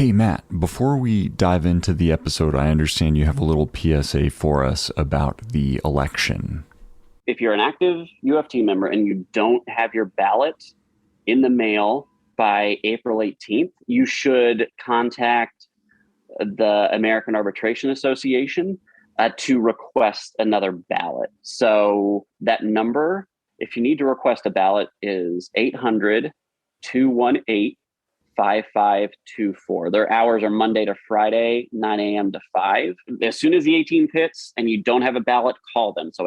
Hey, Matt, before we dive into the episode, I understand you have a little PSA for us about the election. If you're an active UFT member and you don't have your ballot in the mail by April 18th, you should contact the American Arbitration Association to request another ballot. So that number, if you need to request a ballot, is 800-218-5524. Their hours are Monday to Friday, 9 a.m. to 5. As soon as the 18th hits and you don't have a ballot, call them. So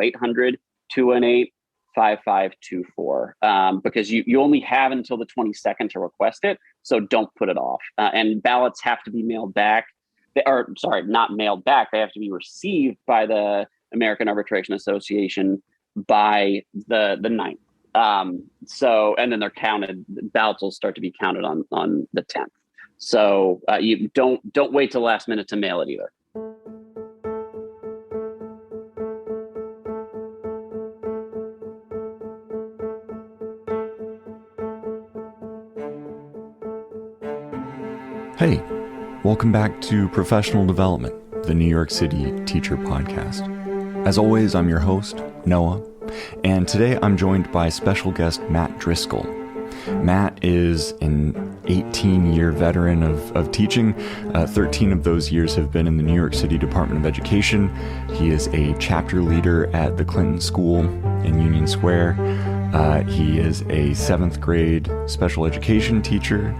800-218-5524, because you only have until the 22nd to request it. So don't put it off. And ballots have to be mailed back. Not mailed back. They have to be received by the American Arbitration Association by the 9th. And then they're counted. Ballots will start to be counted on the 10th. So you don't wait till the last minute to mail it either. Hey, welcome back to Professional Development, the New York City Teacher Podcast. As always, I'm your host, Noah, and today I'm joined by special guest Matt Driscoll. Matt is an 18-year veteran of teaching. 13 of those years have been in the New York City Department of Education. He is a chapter leader at the Clinton School in Union Square. He is a 7th grade special education teacher,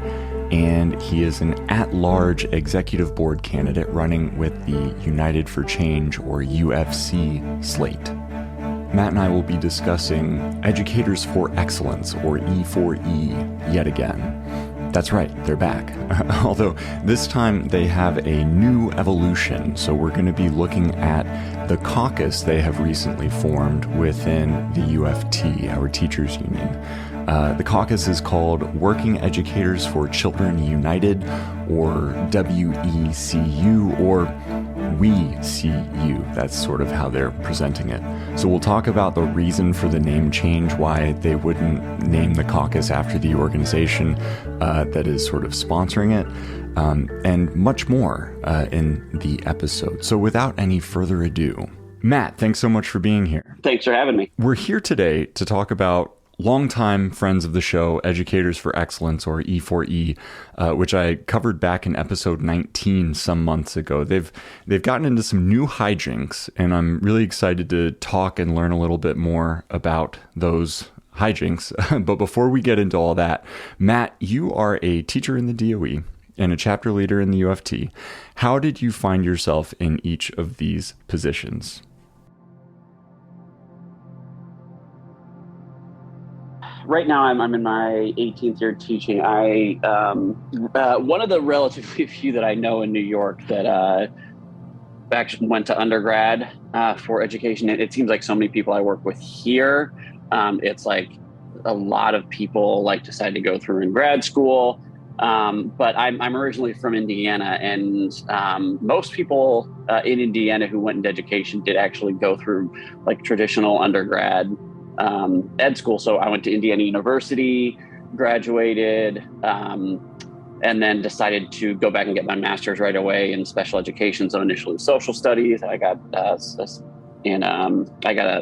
and he is an at-large executive board candidate running with the United for Change, or UFC, slate. Matt and I will be discussing Educators for Excellence, or E4E, yet again. That's right, they're back. Although this time they have a new evolution, so we're going to be looking at the caucus they have recently formed within the UFT, our teachers union. The caucus is called Working Educators for Children United, or W.E.C.U, or W.E.C.U. That's sort of how they're presenting it. So we'll talk about the reason for the name change, why they wouldn't name the caucus after the organization that is sort of sponsoring it, and much more in the episode. So without any further ado, Matt, thanks so much for being here. Thanks for having me. We're here today to talk about longtime friends of the show, Educators for Excellence, or E4E, which I covered back in episode 19 some months ago. They've gotten into some new hijinks, and I'm really excited to talk and learn a little bit more about those hijinks. But before we get into all that, Matt, you are a teacher in the DOE and a chapter leader in the UFT. How did you find yourself in each of these positions? Right now, I'm in my 18th year teaching. I one of the relatively few that I know in New York that actually went to undergrad for education. It seems like so many people I work with here. It's like a lot of people decide to go through in grad school. But I'm originally from Indiana, and most people in Indiana who went into education did actually go through traditional undergrad ed school. So I went to Indiana University, graduated, and then decided to go back and get my master's right away in special education. So initially social studies. I got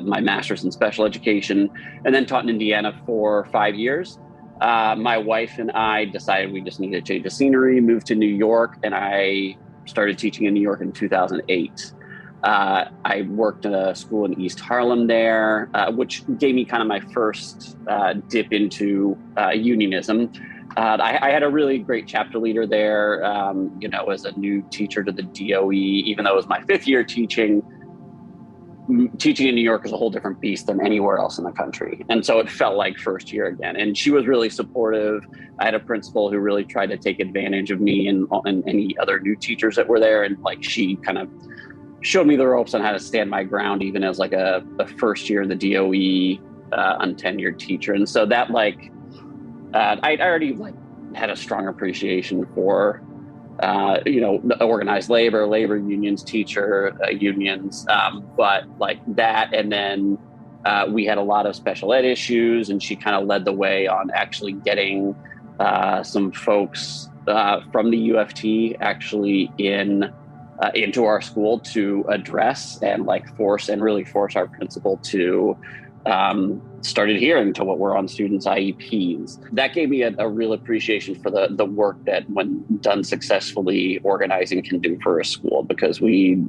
my master's in special education, and then taught in Indiana for 5 years. My wife and I decided we just needed to change the scenery, moved to New York, and I started teaching in New York in 2008. I worked at a school in East Harlem there, which gave me kind of my first dip into unionism. I had a really great chapter leader there, as a new teacher to the DOE, even though it was my 5th year teaching. Teaching in New York is a whole different beast than anywhere else in the country. And so it felt like first year again. And she was really supportive. I had a principal who really tried to take advantage of me and any other new teachers that were there. And she kind of showed me the ropes on how to stand my ground, even as a first year in the DOE untenured teacher. And so that I already had a strong appreciation for organized labor unions, teacher unions, but that. And then we had a lot of special ed issues, and she kind of led the way on actually getting some folks from the U of T actually into our school to address and force our principal to start adhering to what were on students' IEPs. That gave me a real appreciation for the work that, when done successfully, organizing can do for a school, because we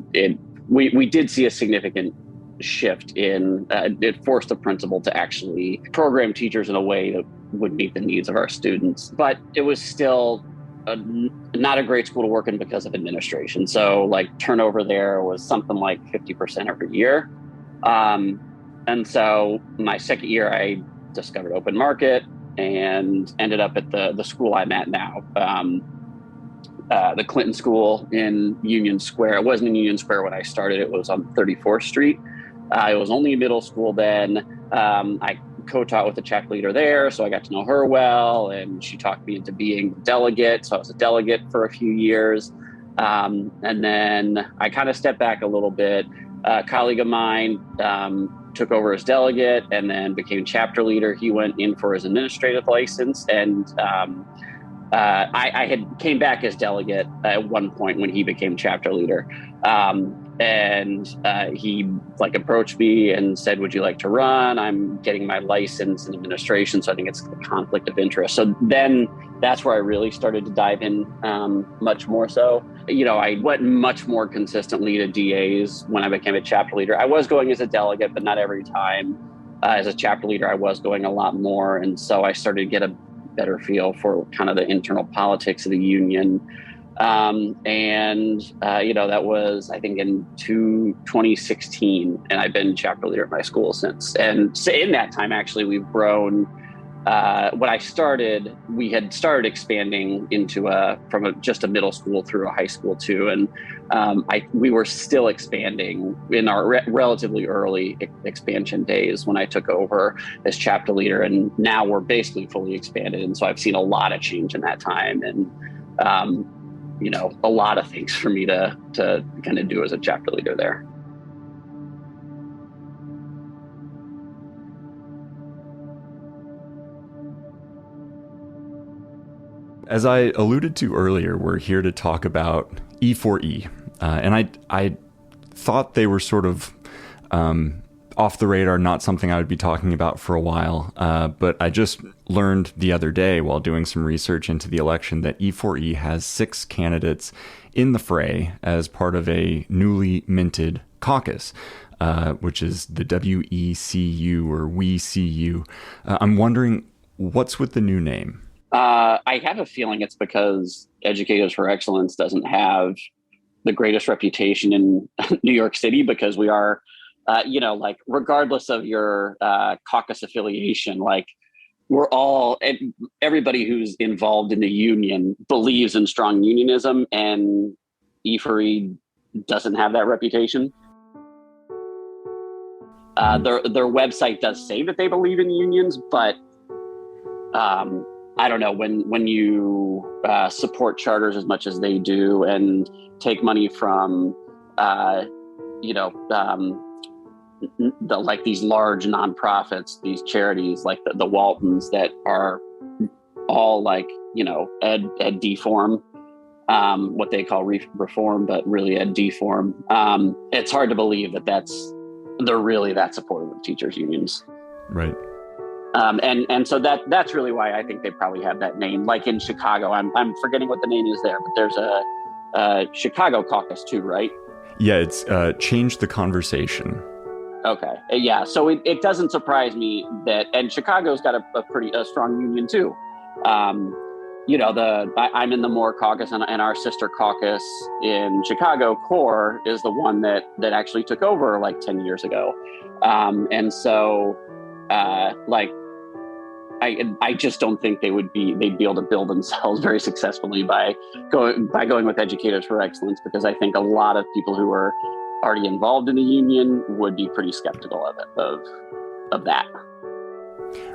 did see a significant shift in it forced the principal to actually program teachers in a way that would meet the needs of our students. But it was still not a great school to work in because of administration. So turnover there was something like 50% every year. And so my second year, I discovered open market and ended up at the school I'm at now, the Clinton School in Union Square. It wasn't in Union Square when I started. It was on 34th Street. It was only a middle school then. I co-taught with the chapter leader there, so I got to know her well, and she talked me into being delegate. So I was a delegate for a few years. And then I kind of stepped back a little bit. A colleague of mine took over as delegate and then became chapter leader. He went in for his administrative license, and I had came back as delegate at one point when he became chapter leader. And he approached me and said, "Would you like to run? I'm getting my license in administration, so I think it's a conflict of interest." So then that's where I really started to dive in much more so. I went much more consistently to DAs when I became a chapter leader. I was going as a delegate, but not every time. As a chapter leader, I was going a lot more. And so I started to get a better feel for kind of the internal politics of the union. That was, I think, in 2016, and I've been chapter leader at my school since. And so in that time, actually, we've grown. When I started, we had started expanding into from just a middle school through a high school too, and we were still expanding in our relatively early expansion days when I took over as chapter leader, and now we're basically fully expanded. And so I've seen a lot of change in that time, and a lot of things for me to kind of do as a chapter leader there. As I alluded to earlier, we're here to talk about E4E. And I thought they were sort of off the radar, not something I would be talking about for a while. But I just learned the other day while doing some research into the election that E4E has 6 candidates in the fray as part of a newly minted caucus, which is the W.E.C.U. or We.C.U. I'm wondering, what's with the new name? I have a feeling it's because Educators for Excellence doesn't have the greatest reputation in New York City, because we are, regardless of your caucus affiliation, we're all, everybody who's involved in the union believes in strong unionism, and E4E doesn't have that reputation. Their website does say that they believe in unions, but I don't know, when you support charters as much as they do and take money from, these large nonprofits, these charities like the Waltons that are all ed deform, what they call reform, but really ed deform. It's hard to believe that they're really that supportive of teachers' unions. Right. And so that's really why I think they probably have that name. Like in Chicago, I'm forgetting what the name is there, but there's a Chicago caucus too, right? Yeah, it's Change the Conversation. Okay, yeah. So it doesn't surprise me that, and Chicago's got a pretty strong union too. I'm in the Moore caucus, and our sister caucus in Chicago, CORE, is the one that actually took over 10 years ago, and so. I just don't think they'd be able to build themselves very successfully by going with Educators for Excellence, because I think a lot of people who are already involved in the union would be pretty skeptical of that.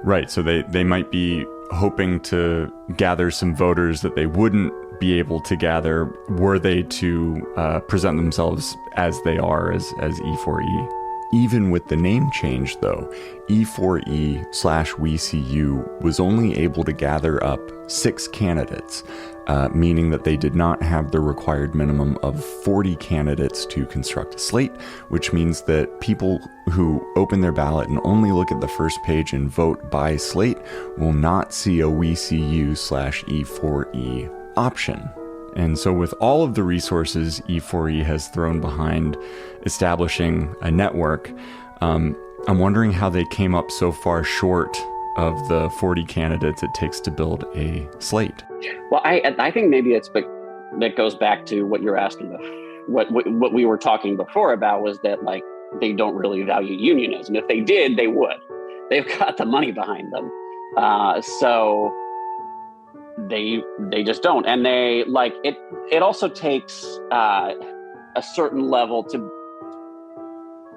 Right. So they might be hoping to gather some voters that they wouldn't be able to gather were they to present themselves as they are as E4E. Even with the name change, though, E4E/We.C.U was only able to gather up 6 candidates, meaning that they did not have the required minimum of 40 candidates to construct a slate, which means that people who open their ballot and only look at the first page and vote by slate will not see a We.C.U/E4E option. And so with all of the resources E4E has thrown behind establishing a network, I'm wondering how they came up so far short of the 40 candidates it takes to build a slate. Well, I think maybe that goes back to what you're asking. What we were talking before about was that like they don't really value unionism. If they did, they would. They've got the money behind them. So they just don't. And they like it. It also takes a certain level to,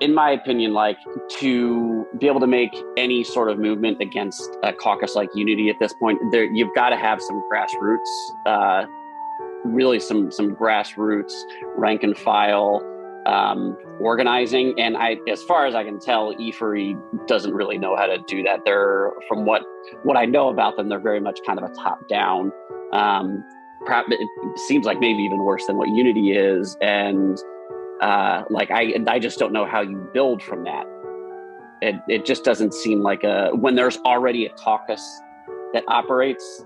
in my opinion, like to be able to make any sort of movement against a caucus like Unity at this point. You've got to have some grassroots, really some grassroots rank and file organizing. And as far as I can tell, E4E doesn't really know how to do that. They're, from what I know about them, they're very much kind of a top down. Perhaps it seems like maybe even worse than what Unity is. And I just don't know how you build from that. It just doesn't seem like when there's already a caucus that operates,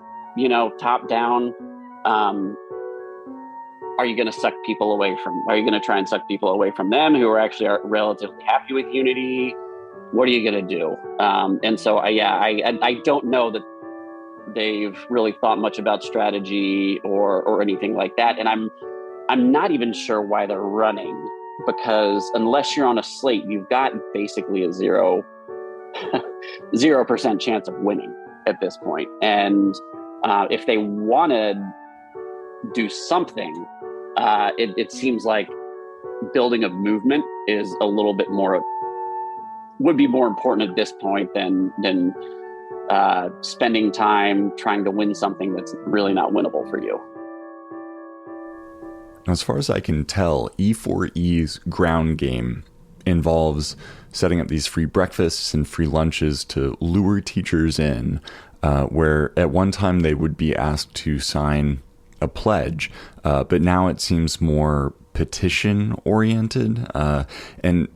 top down. Are you going to suck people away from? Are you going to try and suck people away from them who are relatively happy with Unity? What are you going to do? And so, I don't know that they've really thought much about strategy or anything like that. And I'm not even sure why they're running, because unless you're on a slate, you've got basically a 0% chance of winning at this point. And if they want to do something, it seems like building a movement is a little bit more, would be more important at this point than spending time trying to win something that's really not winnable for you. As far as I can tell, E4E's ground game involves setting up these free breakfasts and free lunches to lure teachers in, where at one time they would be asked to sign a pledge, but now it seems more petition oriented, and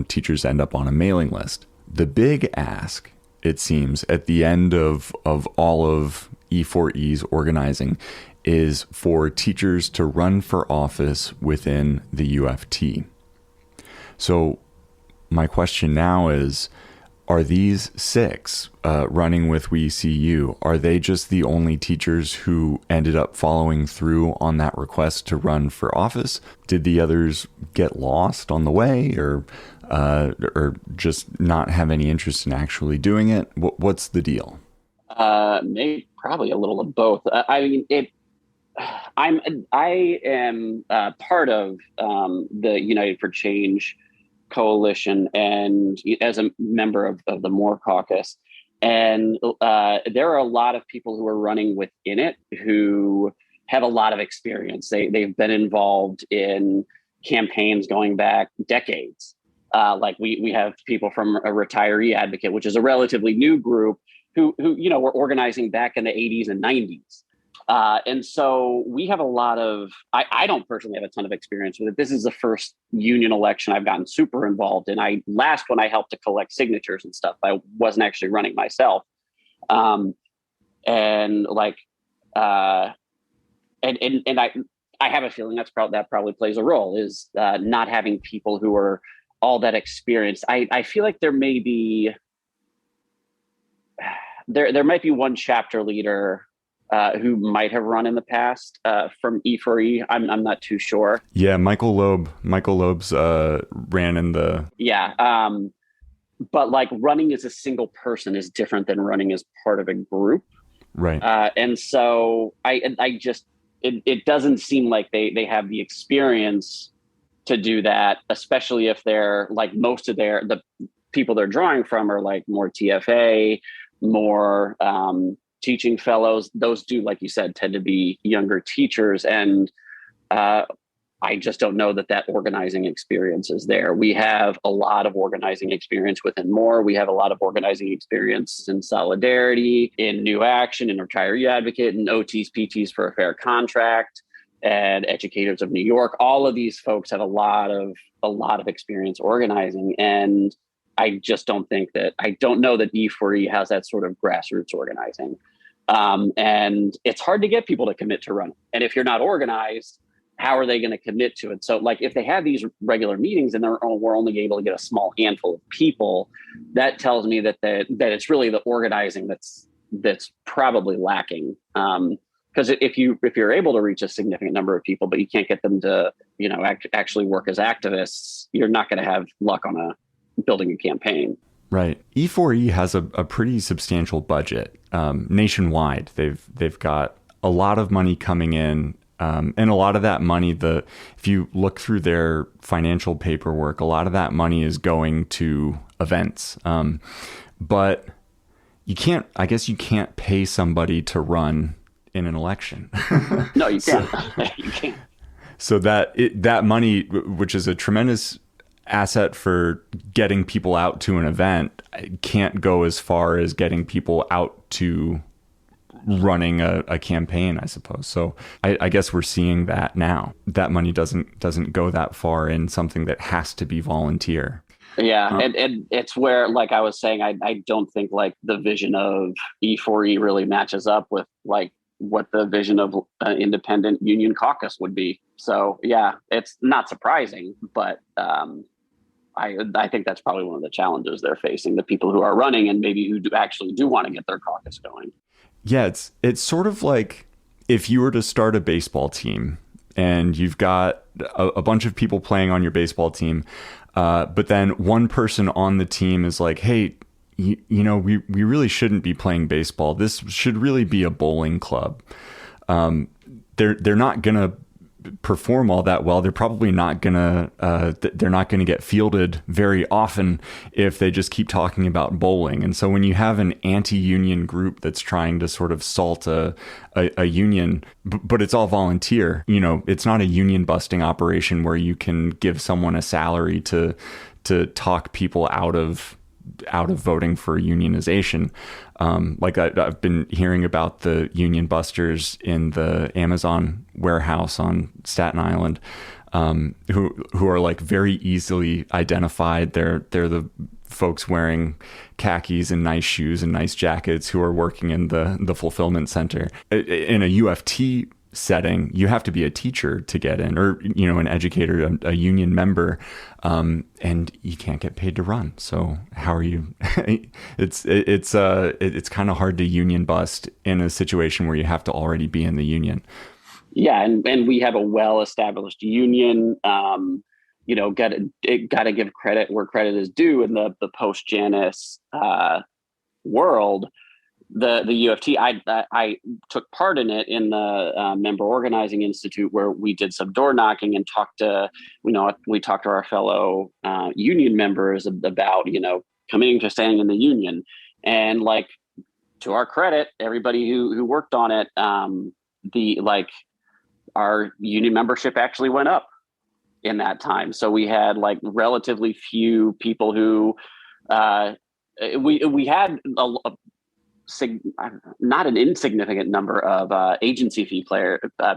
teachers end up on a mailing list. The big ask, it seems, at the end of all of E4E's organizing is for teachers to run for office within the UFT. So my question now is, are these 6 running with W.E.C.U, are they just the only teachers who ended up following through on that request to run for office? Did the others get lost on the way, or just not have any interest in actually doing it? What's the deal? Maybe probably a little of both. I am part of the United for Change coalition, and as a member of the Moore caucus, and there are a lot of people who are running within it who have a lot of experience. They've been involved in campaigns going back decades. Like we have people from a retiree advocate, which is a relatively new group, who were organizing back in the 80s and 90s. And so we have a lot of, I don't personally have a ton of experience with it. This is the first union election I've gotten super involved in. Last one I helped to collect signatures and stuff. I wasn't actually running myself. And I have a feeling that probably plays a role, is not having people who are all that experienced. I feel like there may be, there might be one chapter leader who might have run in the past from E4E. I'm not too sure. Yeah, Michael Loeb's ran in the... Yeah, but like running as a single person is different than running as part of a group. Right. And so I just, it doesn't seem like they have the experience to do that, especially if they're like most of the people they're drawing from are like more TFA, more teaching fellows. Those do, like you said, tend to be younger teachers. And I I just don't know that organizing experience is there. We have a lot of organizing experience within More. We have a lot of organizing experience in Solidarity, in New Action, in Retiree Advocate, and OTs, PTs for a Fair Contract, and Educators of New York. All of these folks have a lot of experience organizing. And I just don't know that E4E has that sort of grassroots organizing. And it's hard to get people to commit to run. And if you're not organized, how are they going to commit to it? So like if they have these regular meetings and we're only able to get a small handful of people, that tells me that it's really the organizing that's probably lacking. Because if you're able to reach a significant number of people, but you can't get them to, actually work as activists, you're not going to have luck on building a campaign. Right. E4E has a pretty substantial budget nationwide. They've got a lot of money coming in. And a lot of that money, if you look through their financial paperwork, a lot of that money is going to events. But you can't pay somebody to run in an election. No, you can't. You can't. So that money, which is a tremendous asset for getting people out to an event, can't go as far as getting people out to running a campaign, I suppose. So I guess we're seeing that now. That money doesn't go that far in something that has to be volunteer. Yeah, and it's where, like I was saying, I don't think like the vision of E4E really matches up with like what the vision of an independent union caucus would be. So yeah, it's not surprising, but I think that's probably one of the challenges they're facing, the people who are running and maybe who actually do want to get their caucus going. Yeah, it's sort of like if you were to start a baseball team and you've got a bunch of people playing on your baseball team, but then one person on the team is like, hey, we really shouldn't be playing baseball. This should really be a bowling club. They're not going to perform all that well. They're probably not gonna they're not gonna get fielded very often if they just keep talking about bowling. And so when you have an anti-union group that's trying to sort of salt a union, but it's all volunteer, it's not a union busting operation where you can give someone a salary to talk people out of voting for unionization. Like I've been hearing about the union busters in the Amazon warehouse on Staten Island, who are like very easily identified. They're the folks wearing khakis and nice shoes and nice jackets who are working in the fulfillment center. In a UFT setting, you have to be a teacher to get in, or an educator, a union member, and you can't get paid to run. So how are you? It's kind of hard to union bust in a situation where you have to already be in the union. Yeah, and we have a well-established union. Got to give credit where credit is due in the post Janus world. The UFT, I took part in it in the Member Organizing Institute, where we did some door knocking and we talked to our fellow union members about, committing to staying in the union. And like, to our credit, everybody who worked on it, our union membership actually went up in that time. So we had like relatively few people who we had not an insignificant number of agency fee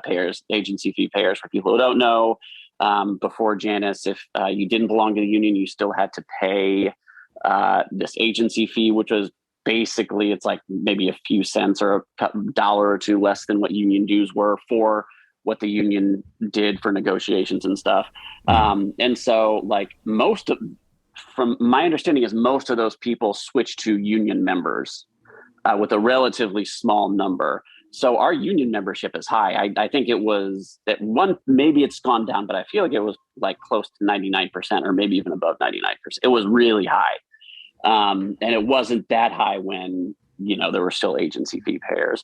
payers. Agency fee payers, for people who don't know, before Janus, if you didn't belong to the union, you still had to pay this agency fee, which was basically, it's like maybe a few cents or a dollar or two less than what union dues were for what the union did for negotiations and stuff. And so like from my understanding is most of those people switched to union members with a relatively small number. So our union membership is high. I think it was at maybe it's gone down, but I feel like it was like close to 99% or maybe even above 99%. It was really high. And it wasn't that high when, there were still agency fee payers.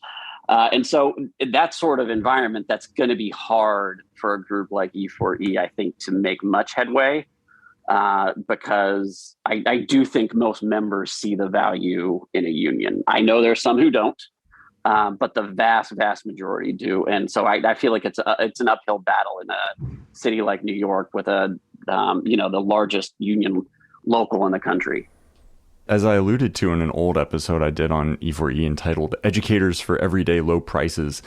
And so that sort of environment, that's going to be hard for a group like E4E, I think, to make much headway. Because I do think most members see the value in a union. I know there's some who don't, but the vast majority do. And so I feel like it's an uphill battle city like New York with the largest union local in the country. As I alluded to in an old episode I did on E4E entitled Educators for Everyday Low Prices,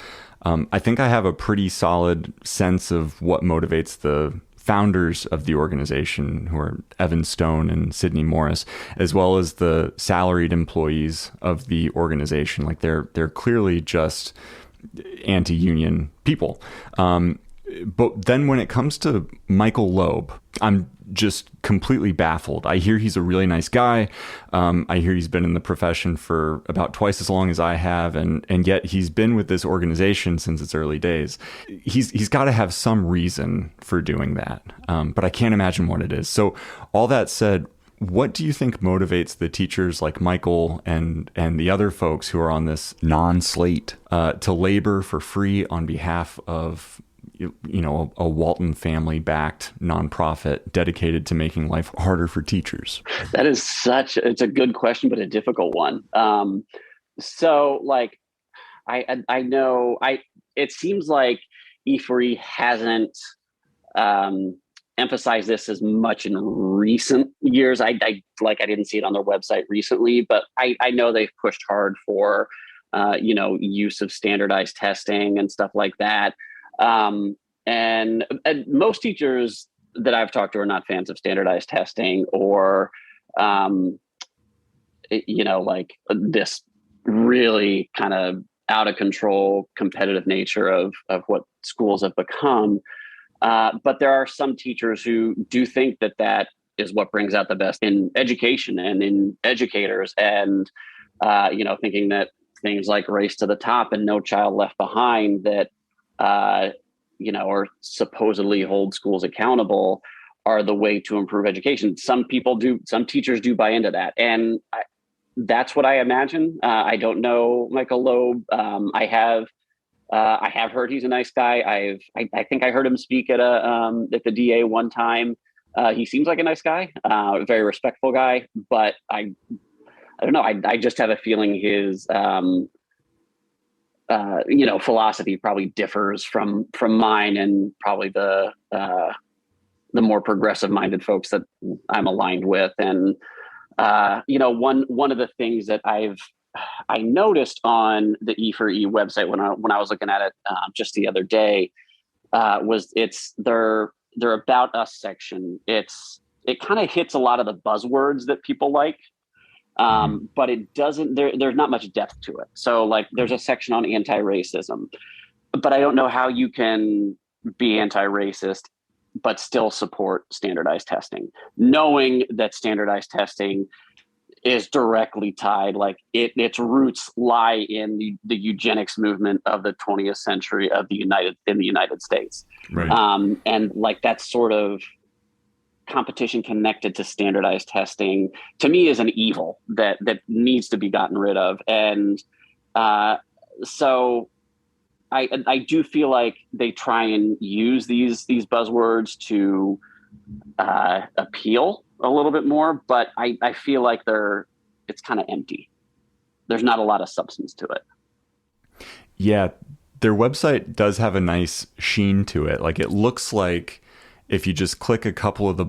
I think I have a pretty solid sense of what motivates the founders of the organization, who are Evan Stone and Sydney Morris, as well as the salaried employees of the organization. Like they're clearly just anti-union people. But then when it comes to Michael Loeb, I'm just completely baffled. I hear he's a really nice guy. I hear he's been in the profession for about twice as long as I have, and yet he's been with this organization since its early days. He's got to have some reason for doing that, but I can't imagine what it is. So all that said, what do you think motivates the teachers like Michael and the other folks who are on this non-slate to labor for free on behalf of a Walton family backed nonprofit dedicated to making life harder for teachers? That is it's a good question, but a difficult one. So like, I know it seems like E4E hasn't emphasized this as much in recent years. I didn't see it on their website recently, but I know they've pushed hard for, use of standardized testing and stuff like that. And most teachers that I've talked to are not fans of standardized testing or, this really kind of out of control competitive nature of what schools have become. But there are some teachers who do think that is what brings out the best in education and in educators, and, thinking that things like Race to the Top and No Child Left Behind that, or supposedly hold schools accountable are the way to improve education. Some teachers do buy into that. And that's what I imagine. I don't know Michael Loeb. I have heard he's a nice guy. I think I heard him speak at the DA one time. He seems like a nice guy, very respectful guy, but I don't know. I just have a feeling his, philosophy probably differs from mine and probably the more progressive minded folks that I'm aligned with. And, one of the things that I noticed on the E4E website when I was looking at it just the other day was it's their About Us section. It kind of hits a lot of the buzzwords that people like. But it doesn't, there's not much depth to it. So like there's a section on anti-racism, but I don't know how you can be anti-racist, but still support standardized testing, knowing that standardized testing is directly tied, like its roots lie in the eugenics movement of the 20th century in the United States. Right. And like that's sort of competition connected to standardized testing to me is an evil that needs to be gotten rid of. And so I do feel like they try and use these buzzwords to appeal a little bit more, but I feel like it's kind of empty. There's not a lot of substance to it. Yeah, their website does have a nice sheen to it. Like it looks like if you just click a couple of the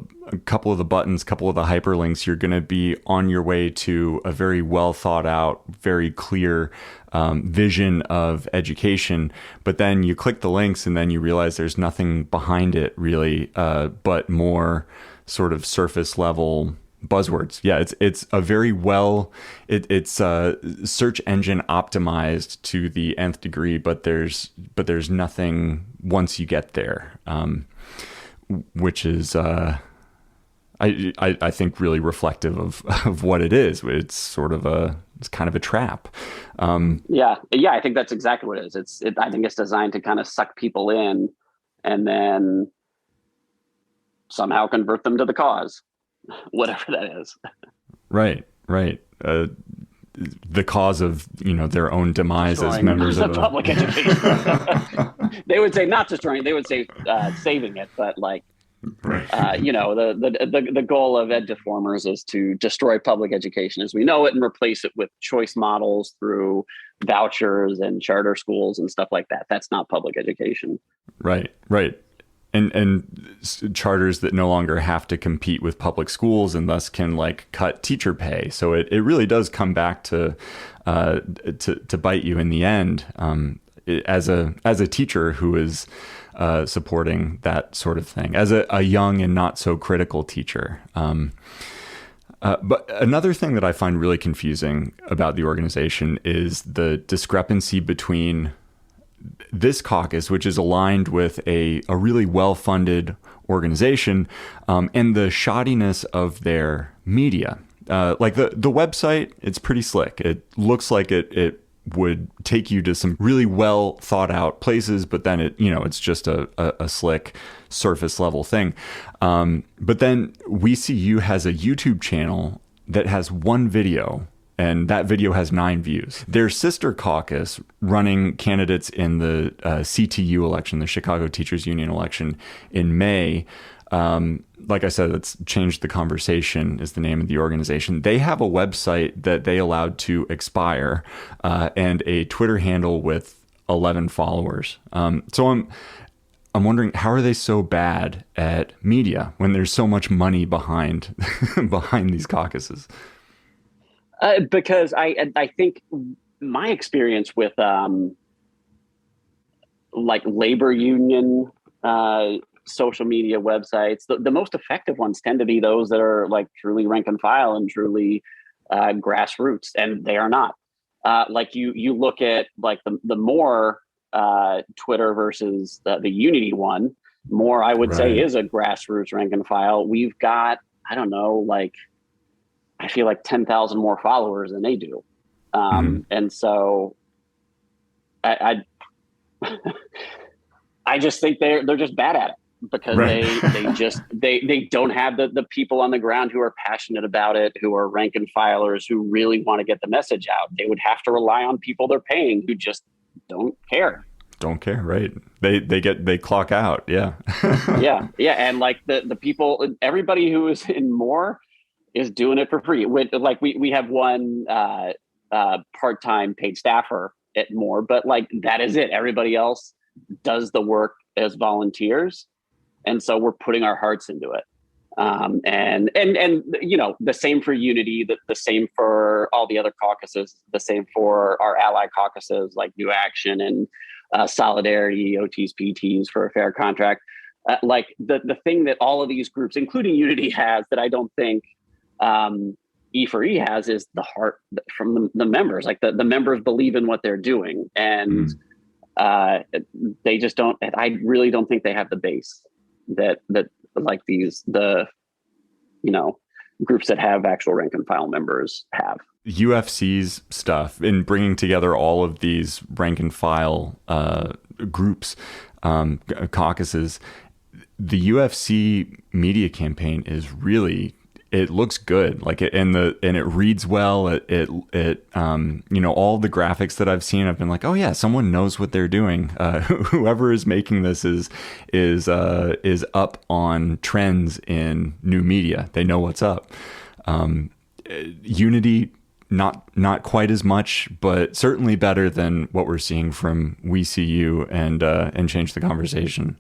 buttons, couple of the hyperlinks, you're going to be on your way to a very well thought out, very clear vision of education. But then you click the links and then you realize there's nothing behind it really, but more sort of surface level buzzwords. Yeah, it's a very it's search engine optimized to the nth degree, but there's nothing once you get there. Which is, I think, really reflective of what it is. It's kind of a trap. Yeah, I think that's exactly what it is. I think it's designed to kind of suck people in, and then somehow convert them to the cause, whatever that is. Right. The cause of their own demise as members of public education. They would say not destroying; they would say saving it. But like, right. The goal of ed deformers is to destroy public education as we know it and replace it with choice models through vouchers and charter schools and stuff like that. That's not public education. Right. charters that no longer have to compete with public schools and thus can like cut teacher pay. So it really does come back to bite you in the end, as a teacher who is supporting that sort of thing, as a young and not so critical teacher. But another thing that I find really confusing about the organization is the discrepancy between this caucus, which is aligned with a really well-funded organization, and the shoddiness of their media. Like the website, it's pretty slick. It looks like it would take you to some really well thought out places, but then it's just a slick surface level thing. But then W.E.C.U has a YouTube channel that has one video, and that video has 9 views. Their sister caucus, running candidates in the CTU election, the Chicago Teachers Union election in May, like I said, it's Change the Conversation is the name of the organization. They have a website that they allowed to expire, and a Twitter handle with 11 followers. So I'm wondering, how are they so bad at media when there's so much money behind these caucuses? Because I think my experience with like labor union social media websites, the most effective ones tend to be those that are like truly rank and file and truly grassroots, and they are not. Like you look at like the more Twitter versus the Unity one, more I would say is a grassroots rank and file. We've got, I don't know, like I feel like 10,000 more followers than they do. And so I just think they're just bad at it, because they don't have the people on the ground who are passionate about it, who are rank and filers, who really want to get the message out. They would have to rely on people they're paying who just don't care. Right. They clock out. Yeah. yeah. And like the people, everybody who is in more is doing it for free. Like we have one part-time paid staffer at more, but like that is it. Everybody else does the work as volunteers, and so we're putting our hearts into it. And the same for Unity, the same for all the other caucuses, the same for our ally caucuses like New Action and Solidarity, OTs, PTs for a fair contract. Like the thing that all of these groups, including Unity, has that I don't think E4E has is the heart from the members. Like the members believe in what they're doing, and they just don't. I really don't think they have the base that like groups that have actual rank and file members have. UFC's stuff in bringing together all of these rank and file groups, caucuses. The UFC media campaign is really, it looks good. Like and it reads well. It all the graphics that I've seen, I've been like, oh yeah, someone knows what they're doing. Whoever is making this is up on trends in new media. They know what's up. Unity, not quite as much, but certainly better than what we're seeing from W.E.C.U and Change the Conversation.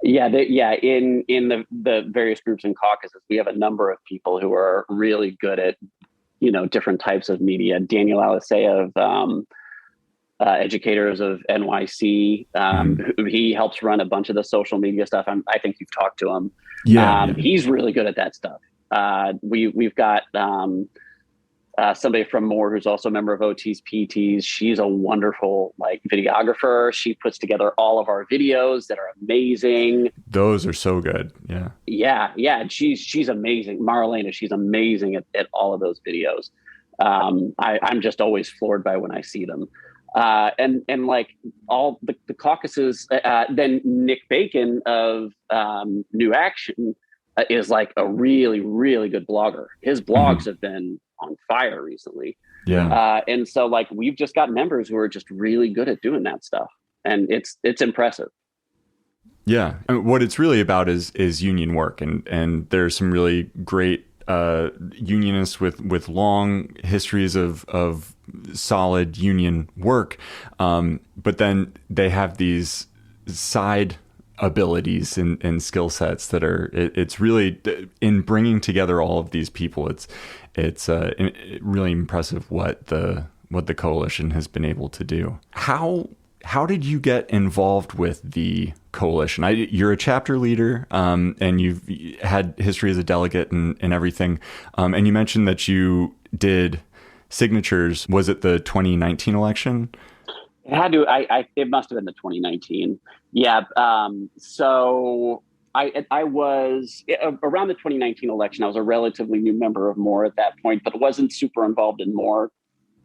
Yeah, in the various groups and caucuses, we have a number of people who are really good at, different types of media. Daniel Alisea of Educators of NYC, he helps run a bunch of the social media stuff. I think you've talked to him. Yeah. He's really good at that stuff. We've got somebody from Moore who's also a member of OTs, PTs. She's a wonderful videographer. She puts together all of our videos that are amazing. Those are so good. Yeah. Yeah. She's amazing. Marlena, she's amazing at all of those videos. I'm just always floored by when I see them. And like all the caucuses, then Nick Bacon of New Action is like a really, really good blogger. His blogs have been on fire recently. Yeah. And so like we've just got members who are just really good at doing that stuff, and it's impressive. Yeah. And what it's really about is union work, and there's some really great unionists with long histories of solid union work, but then they have these side abilities and skill sets that are, it's really in bringing together all of these people. It's really impressive what the coalition has been able to do. How did you get involved with the coalition? You're a chapter leader, and you've had history as a delegate and everything. And you mentioned that you did signatures. Was it the 2019 election? It had to. It must have been the 2019. Yeah. So I was around the 2019 election. I was a relatively new member of MORE at that point, but wasn't super involved in MORE.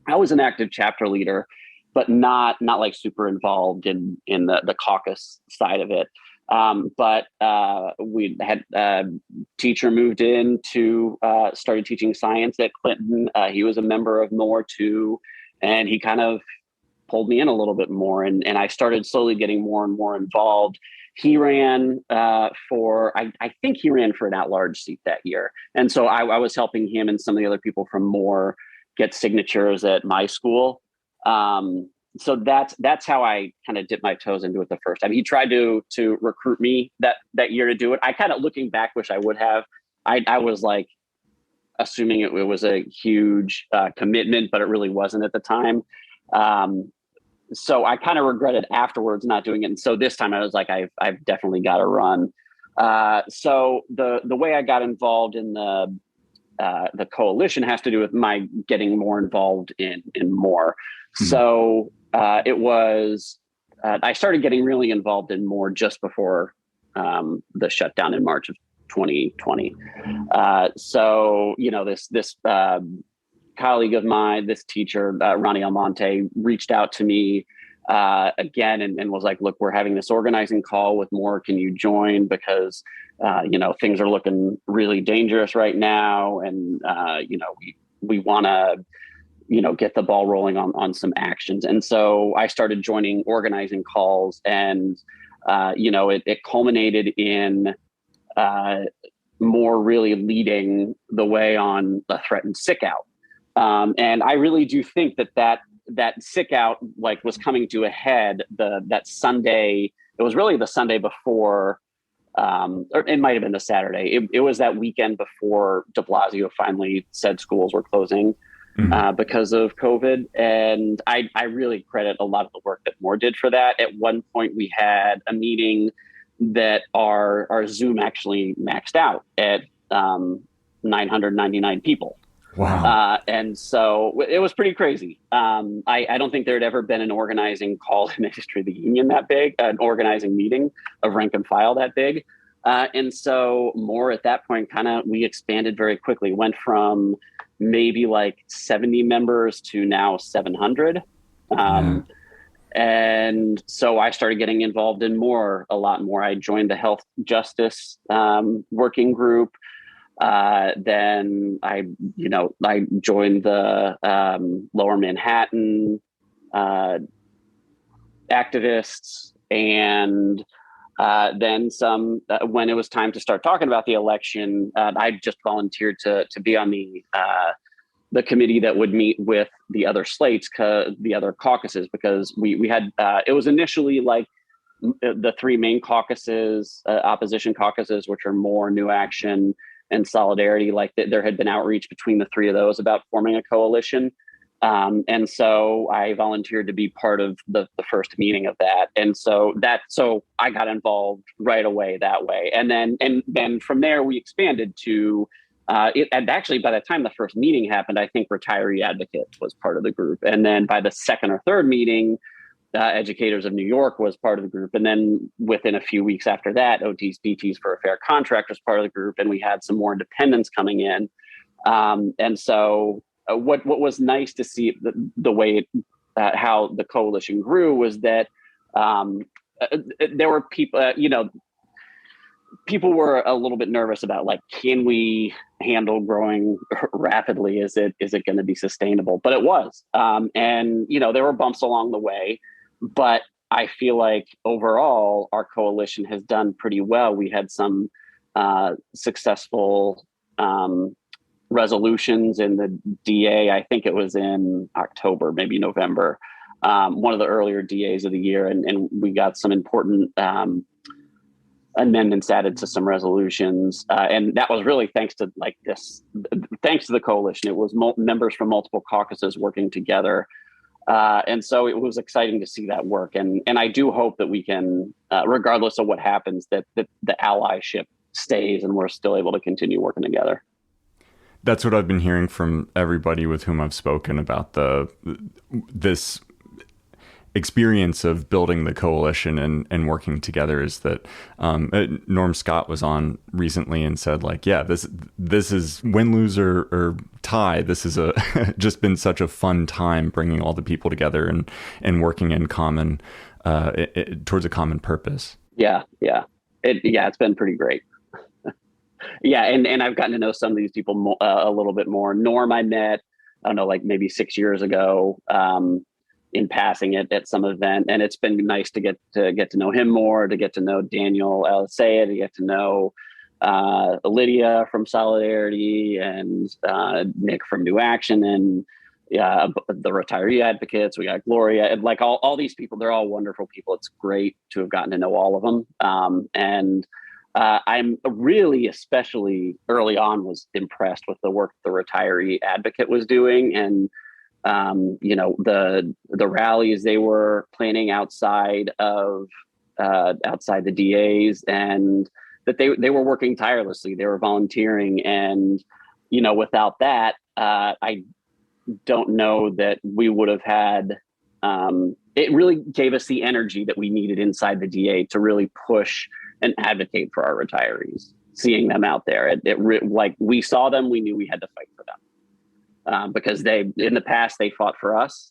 I was an active chapter leader, but not like super involved in the caucus side of it. But we had a teacher moved in to started teaching science at Clinton. He was a member of MORE too, and he kind of pulled me in a little bit more, and I started slowly getting more and more involved. He ran for, I think he ran for an at-large seat that year. And so I was helping him and some of the other people from MORE get signatures at my school. So that's how I kind of dipped my toes into it the first time. He tried to recruit me that year to do it. I kind of, looking back, wish I would have. I was like assuming it was a huge commitment, but it really wasn't at the time. So I kind of regretted afterwards not doing it. And so this time I was like, I've definitely got to run. So the way I got involved in the coalition has to do with my getting more involved in MORE. Mm-hmm. So it was, I started getting really involved in MORE just before the shutdown in March of 2020. So, this colleague of mine, this teacher, Ronnie Almonte, reached out to me again and was like, look, we're having this organizing call with MORE. Can you join? Because, things are looking really dangerous right now. And, we want to, get the ball rolling on some actions. And so I started joining organizing calls, and, it culminated in MORE really leading the way on the threatened sick out. And I really do think that sick out was coming to a head that Sunday. It was really the Sunday before, or it might have been the Saturday. It was that weekend before de Blasio finally said schools were closing because of COVID. And I really credit a lot of the work that MORE did for that. At one point we had a meeting that our Zoom actually maxed out at 999 people. Wow. And so it was pretty crazy. I don't think there had ever been an organizing call in the history of the union that big, an organizing meeting of rank and file that big. And so MORE at that point, we expanded very quickly, went from maybe 70 members to now 700. And so I started getting involved in MORE a lot more. I joined the health justice working group. Then I joined the Lower Manhattan activists, and then some. When it was time to start talking about the election, I just volunteered to be on the committee that would meet with the other slates, the other caucuses, because we had it was initially the three main caucuses, opposition caucuses, which are MORE, New Action, and Solidarity. There had been outreach between the three of those about forming a coalition. And so I volunteered to be part of the first meeting of that. And so I got involved right away that way. And then from there we expanded to and actually by the time the first meeting happened, I think Retiree Advocate was part of the group. And then by the second or third meeting, Educators of New York was part of the group. And then within a few weeks after that, OTs, BTs for a Fair Contract was part of the group. And we had some more independents coming in. And so what was nice to see the way how the coalition grew was that there were people, people were a little bit nervous about can we handle growing rapidly? Is it going to be sustainable? But it was. And, there were bumps along the way. But I feel like overall, our coalition has done pretty well. We had some successful resolutions in the DA. I think it was in October, maybe November, one of the earlier DAs of the year. And we got some important amendments added to some resolutions. And that was really thanks to the coalition. It was members from multiple caucuses working together. And so it was exciting to see that work. And I do hope that we can, regardless of what happens, that the allyship stays and we're still able to continue working together. That's what I've been hearing from everybody with whom I've spoken about this experience of building the coalition and working together, is that Norm Scott was on recently and said, like, yeah, this is win, lose, or tie. This is just been such a fun time bringing all the people together and working in common towards a common purpose. Yeah. It's been pretty great. Yeah, and I've gotten to know some of these people a little bit more. Norm, I met, I don't know, like maybe 6 years ago, in passing at some event, and it's been nice to get to know him more, to get to know Daniel Alisea, to get to know Lydia from Solidarity, and Nick from New Action, and the retiree advocates. We got Gloria, and like all these people. They're all wonderful people. It's great to have gotten to know all of them, and I'm really, especially early on, was impressed with the work the retiree advocate was doing, and the rallies they were planning outside the DAs, and that they were working tirelessly. They were volunteering, and without that, I don't know that we would have had. It really gave us the energy that we needed inside the DA to really push and advocate for our retirees. Seeing them out there, like we saw them, we knew we had to fight for them, because in the past they fought for us,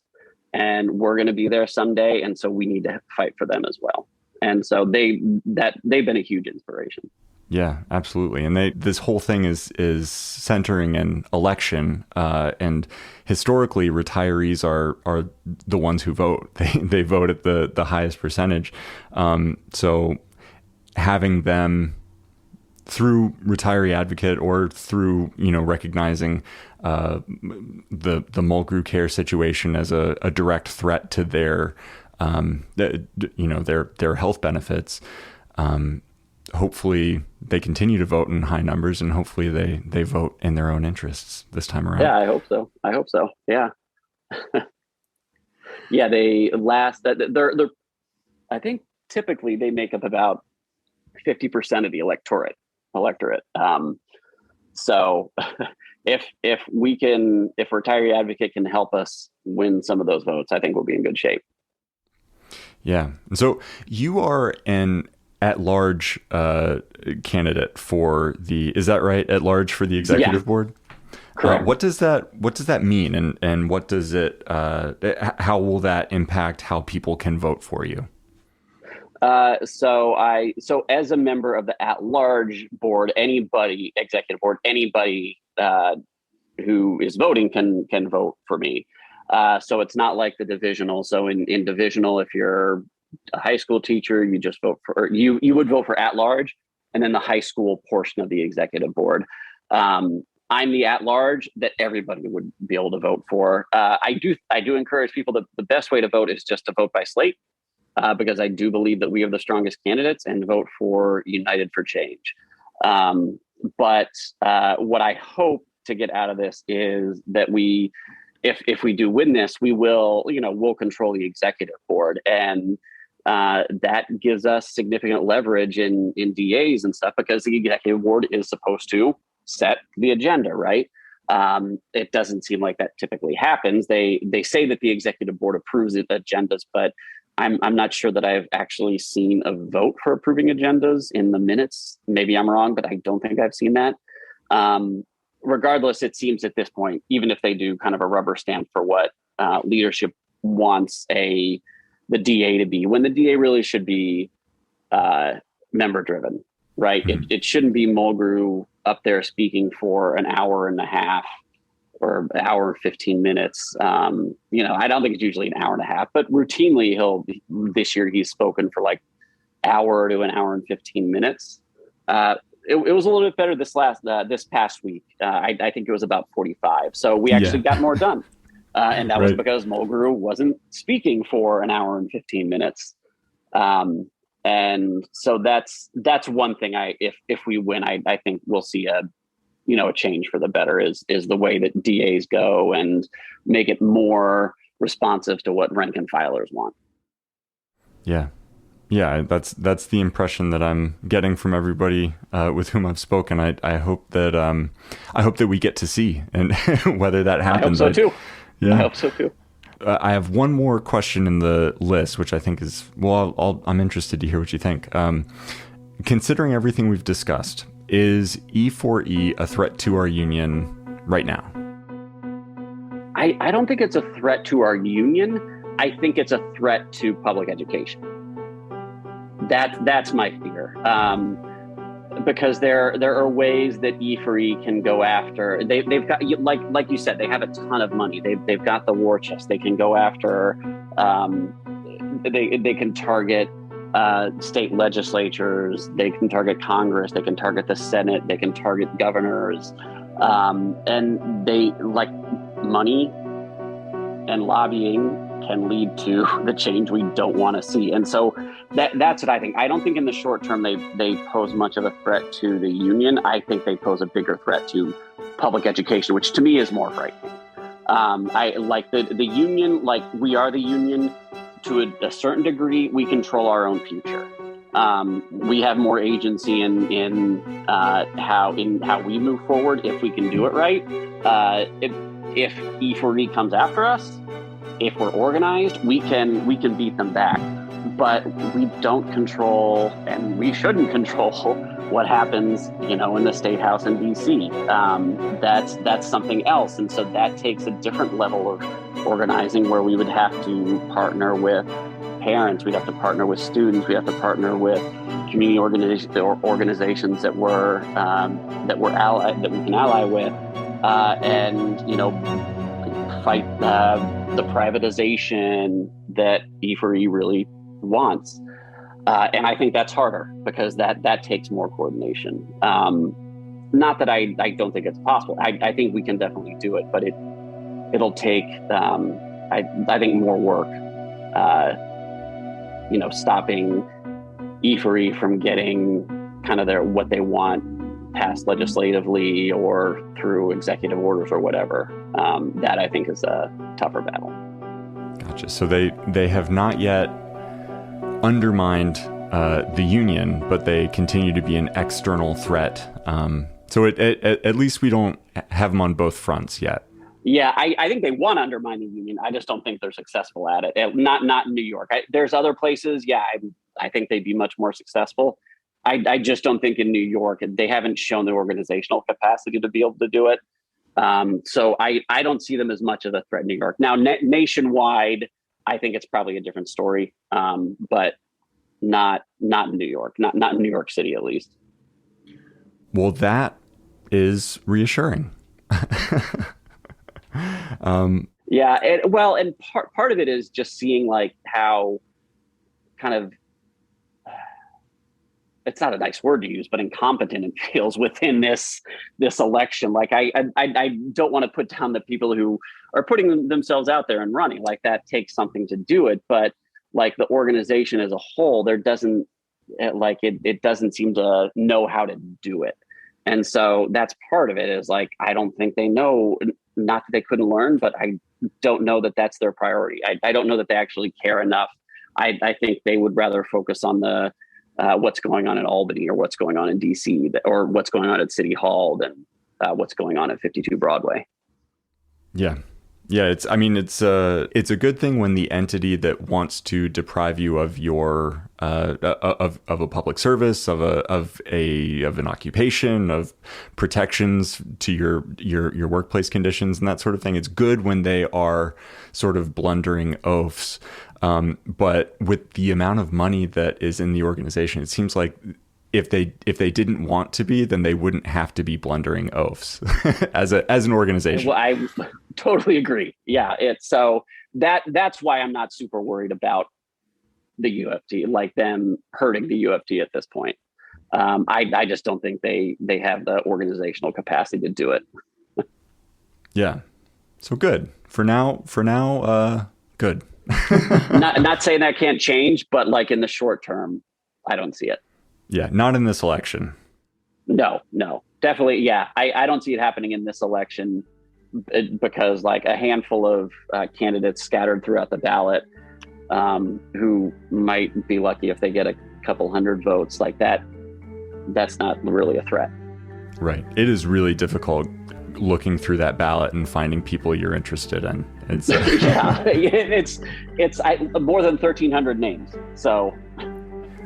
and we're going to be there someday, and so we need to fight for them as well. And so they've been a huge inspiration. Yeah, absolutely. And this whole thing is centering an election, and historically retirees are the ones who vote. They vote at the highest percentage. So having them through retiree advocate, or through recognizing the Mulgrew care situation as a direct threat to their health benefits, hopefully they continue to vote in high numbers, and hopefully they vote in their own interests this time around. Yeah, I hope so. Yeah. Yeah, they're I think typically they make up about 50% of the electorate. So if retiree advocate can help us win some of those votes, I think we'll be in good shape. Yeah. And so you are an at-large candidate for is that right? At-large for the executive board? Correct. What does that mean? And what does it, how will that impact how people can vote for you? So as a member of the at-large board, executive board, anybody who is voting can vote for me. So it's not like the divisional. So in divisional, if you're a high school teacher, you just vote for, you would vote for at-large, and then the high school portion of the executive board. I'm the at-large that everybody would be able to vote for. I do encourage people that the best way to vote is just to vote by slate. Because I do believe that we have the strongest candidates, and vote for United for Change. But what I hope to get out of this is that if we do win this, we'll control the executive board, and that gives us significant leverage in DAs and stuff, because the executive board is supposed to set the agenda, right? It doesn't seem like that typically happens. They say that the executive board approves the agendas, but I'm not sure that I've actually seen a vote for approving agendas in the minutes. Maybe I'm wrong, but I don't think I've seen that. Regardless, it seems at this point, even if they do kind of a rubber stamp for what leadership wants the DA to be, when the DA really should be member driven, right? Mm-hmm. It shouldn't be Mulgrew up there speaking for an hour and a half or an hour and 15 minutes. I don't think it's usually an hour and a half, but routinely this year he's spoken for like hour to an hour and 15 minutes. It was a little bit better this past week. I think it was about 45. So we actually got more done. And that was because Mulgrew wasn't speaking for an hour and 15 minutes. And so that's one thing. If we win, I think we'll see a change for the better is the way that DAs go and make it more responsive to what rank and filers want. Yeah. Yeah, that's the impression that I'm getting from everybody with whom I've spoken. I hope that we get to see, and whether that happens. I hope so too. Yeah. I hope so too. I have one more question in the list, which I think is, I'm interested to hear what you think. Considering everything we've discussed, is E4E a threat to our union right now? I don't think it's a threat to our union. I think it's a threat to public education. That's my fear. Because there are ways that E4E can go after. They've got, like you said, they have a ton of money. They've got the war chest. They can go after. They can target state legislatures. They can target Congress. They can target the Senate. They can target governors. And they like money and lobbying can lead to the change we don't want to see. And so that's what I think. I don't think in the short term they pose much of a threat to the union. I think they pose a bigger threat to public education, which to me is more frightening. I like the union, like we are the union to a certain degree. We control our own future. We have more agency in how we move forward if we can do it right. If E4E comes after us, if we're organized, we can beat them back. But we don't control, and we shouldn't control, what happens, in the State House in D.C. That's something else, and so that takes a different level of organizing, where we would have to partner with parents, we'd have to partner with students, we have to partner with community organizations that we can ally with, and fight the privatization that E4E really wants. And I think that's harder because that takes more coordination. Not that I don't think it's possible. I think we can definitely do it, but it'll take, I think, more work, stopping E4E from getting kind of what they want passed legislatively or through executive orders or whatever. That I think is a tougher battle. Gotcha. So they have not yet undermined the union, but they continue to be an external threat. So at least we don't have them on both fronts yet. Yeah, I think they want to undermine the union. I just don't think they're successful at it. Not in New York. There's other places. Yeah, I think they'd be much more successful. I just don't think in New York, they haven't shown the organizational capacity to be able to do it. So I don't see them as much of a threat in New York. Now, nationwide, I think it's probably a different story, but not in New York, not in New York City, at least. Well, that is reassuring. Yeah. And part of it is just seeing like how kind of, it's not a nice word to use, but incompetent it feels within this election. Like I don't want to put down the people who are putting themselves out there and running. Like that takes something to do it, but like the organization as a whole, it doesn't seem to know how to do it. And so that's part of it is like, I don't think they know, not that they couldn't learn, but I don't know that that's their priority. I don't know that they actually care enough. I think they would rather focus on the what's going on in Albany or what's going on in DC or what's going on at City Hall than what's going on at 52 Broadway. Yeah. Yeah, it's a good thing when the entity that wants to deprive you of your of a public service, of an occupation, of protections to your workplace conditions and that sort of thing. It's good when they are sort of blundering oafs. But with the amount of money that is in the organization, it seems like if they didn't want to be, then they wouldn't have to be blundering oafs as an organization. Well, I totally agree. Yeah, that's why I'm not super worried about the UFT, like them hurting the UFT at this point. I just don't think they have the organizational capacity to do it. Yeah. So good for now. Good. not saying that can't change, but like in the short term, I don't see it. Yeah, not in this election. No, definitely. Yeah, I don't see it happening in this election because like a handful of candidates scattered throughout the ballot who might be lucky if they get a couple hundred votes like that. That's not really a threat. Right. It is really difficult looking through that ballot and finding people you're interested in. It's, yeah, it's more than 1,300 names. So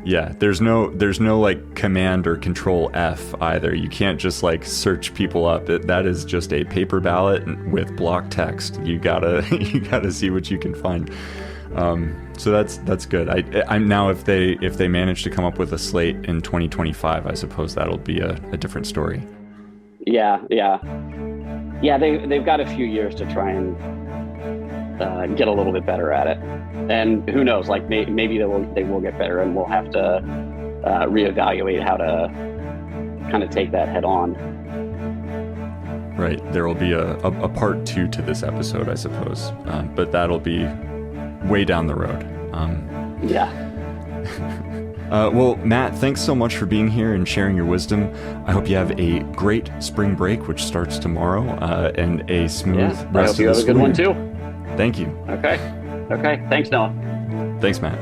yeah, there's no like command or control F either. You can't just like search people up. That is just a paper ballot with block text. You gotta see what you can find. So that's good. I'm now if they manage to come up with a slate in 2025, I suppose that'll be a different story. Yeah. They've got a few years to try and get a little bit better at it, and who knows? Like maybe they will get better, and we'll have to reevaluate how to kind of take that head on. Right. There will be a part 2 to this episode, I suppose, but that'll be way down the road. Yeah. Well, Matt, thanks so much for being here and sharing your wisdom. I hope you have a great spring break, which starts tomorrow, and a smooth rest of the school year. I hope you have a good one too. Thank you. Okay. Thanks, Noah. Thanks, Matt.